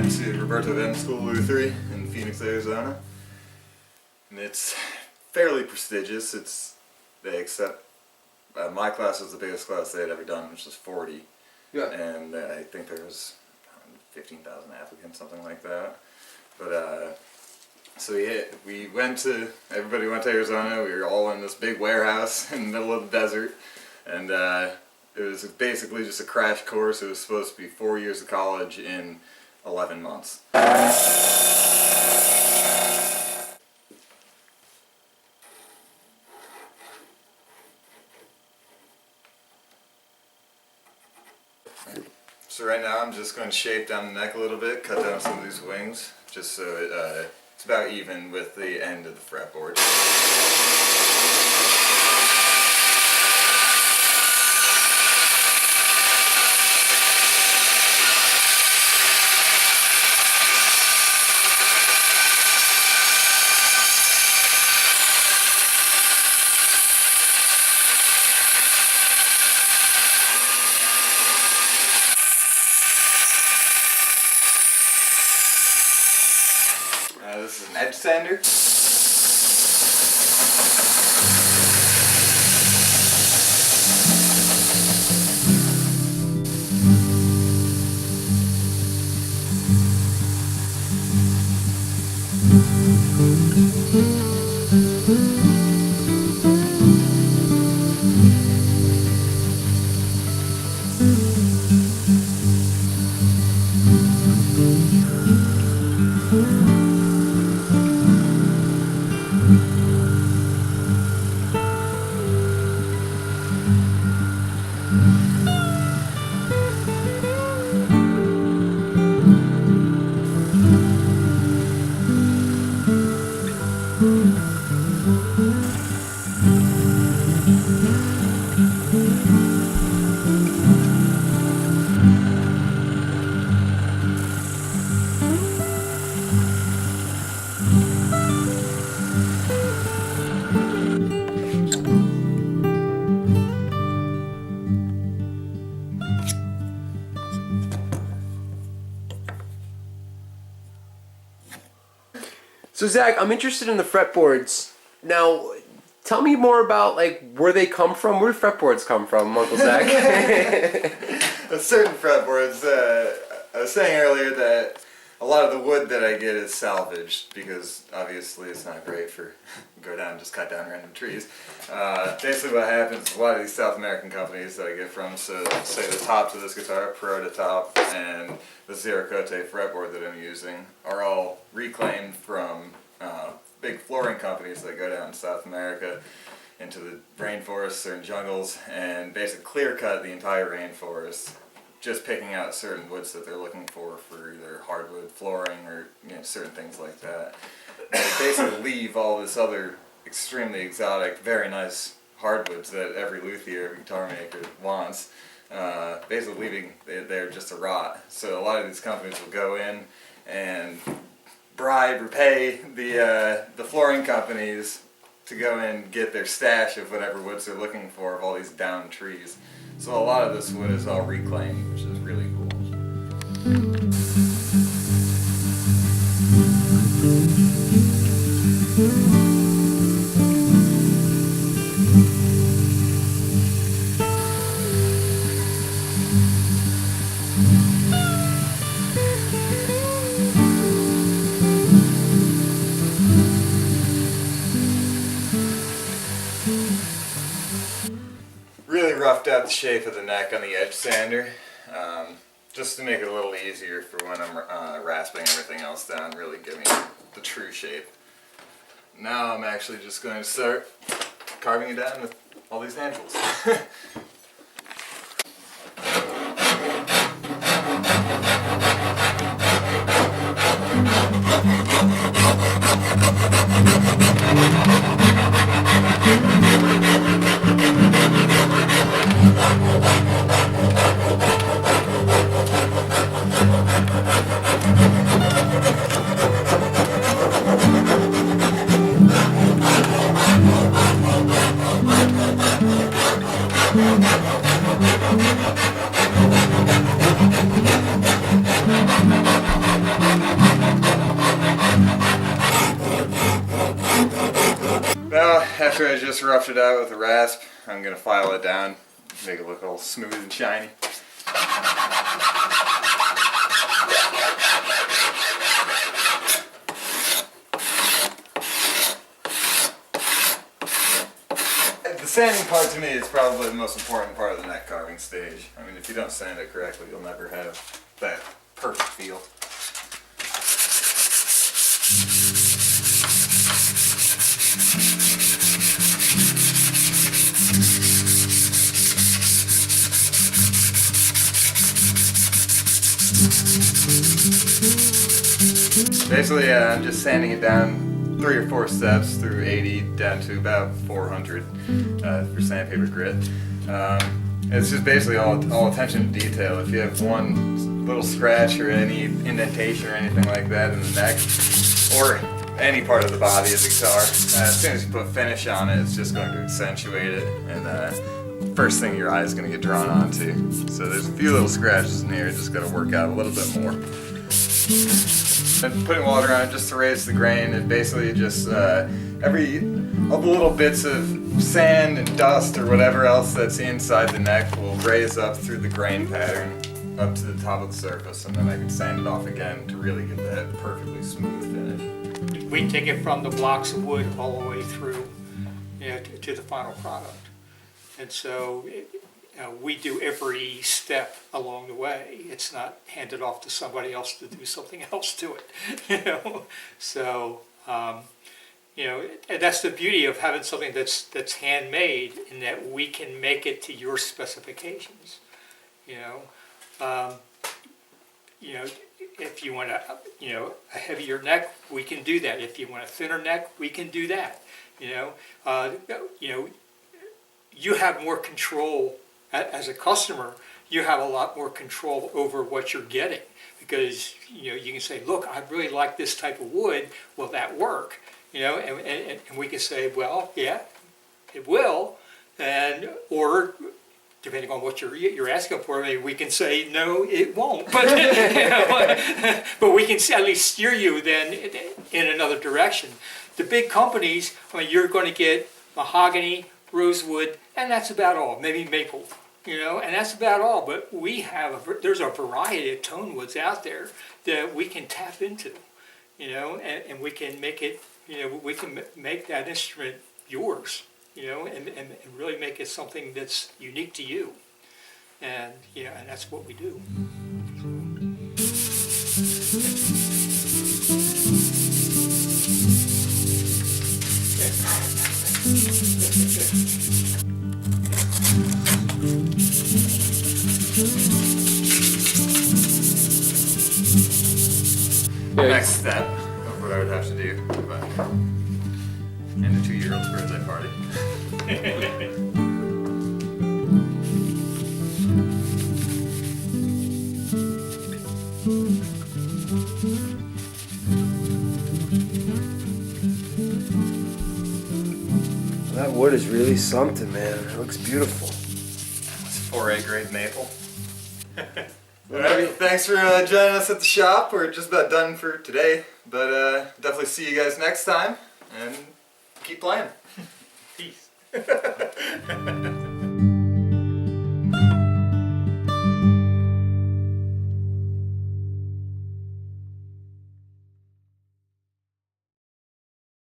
went to Roberto Venn School Luthery in Phoenix, Arizona. And it's fairly prestigious. They accept, my class was the biggest class they had ever done, which was 40. Yeah. And I think there was 15,000 applicants, something like that. But so yeah, everybody went to Arizona. We were all in this big warehouse in the middle of the desert. And it was basically just a crash course. It was supposed to be 4 years of college in 11 months. So right now I'm just going to shape down the neck a little bit, cut down some of these wings, just so it's about even with the end of the fretboard. This is an edge sander. So Zach, I'm interested in the fretboards. Now, tell me more about where they come from. Where do fretboards come from, Uncle Zach? Certain fretboards. I was saying earlier that a lot of the wood that I get is salvaged because obviously it's not great for go down and just cut down random trees. Basically, what happens is a lot of these South American companies that I get from, so say the tops of this guitar, Prototype, and the Zerakote fretboard that I'm using are all reclaimed from big flooring companies that go down in South America into the rainforests or in jungles and basically clear cut the entire rainforest, just picking out certain woods that they're looking for either hardwood flooring or certain things like that. And they basically leave all this other extremely exotic, very nice hardwoods that every luthier, every guitar maker wants. Basically leaving there just to rot. So a lot of these companies will go in and bribe or pay the flooring companies to go in and get their stash of whatever woods they're looking for of all these downed trees. So a lot of this wood is all reclaimed, which is really cool. Really roughed out the shape of the neck on the edge sander, just to make it a little easier for when I'm rasping everything else down, really giving it the true shape. Now I'm actually just going to start carving it down with all these handles. after I just roughed it out with a rasp, I'm gonna file it down, make it look all smooth and shiny. The sanding part to me is probably the most important part of the neck carving stage. I mean, if you don't sand it correctly, you'll never have that perfect feel. Basically, yeah, I'm just sanding it down 3 or 4 steps through 80 down to about 400 for sandpaper grit. It's just basically all attention to detail. If you have one little scratch or any indentation or anything like that in the neck, or any part of the body of the guitar, as soon as you put finish on it, it's just going to accentuate it, and first thing your eye is going to get drawn onto. So there's a few little scratches in here, just got to work out a little bit more. And putting water on it just to raise the grain, it basically just all the little bits of sand and dust or whatever else that's inside the neck will raise up through the grain pattern up to the top of the surface, and then I can sand it off again to really get that perfectly smooth finish. We take it from the blocks of wood all the way through, to the final product. And so we do every step along the way. It's not handed off to somebody else to do something else to it. So and that's the beauty of having something that's handmade, in that we can make it to your specifications. If you want a heavier neck, we can do that. If you want a thinner neck, we can do that. You have more control as a customer. You have a lot more control over what you're getting, because you can say, look, I really like this type of wood. Will that work? And we can say, well, yeah, it will, or depending on what you're asking for, maybe we can say no, it won't. But but we can at least steer you then in another direction. The big companies, you're going to get mahogany, rosewood, and that's about all. Maybe maple, and that's about all. But there's a variety of tone woods out there that we can tap into, and we can make it. We can make that instrument yours, and really make it something that's unique to you, and and that's what we do. Next step of what I would have to do in a 2-year-old's birthday party. That wood is really something, man. It looks beautiful. It's 4A grade maple. Alright, thanks for joining us at the shop. We're just about done for today, but definitely see you guys next time, and keep playing. Peace.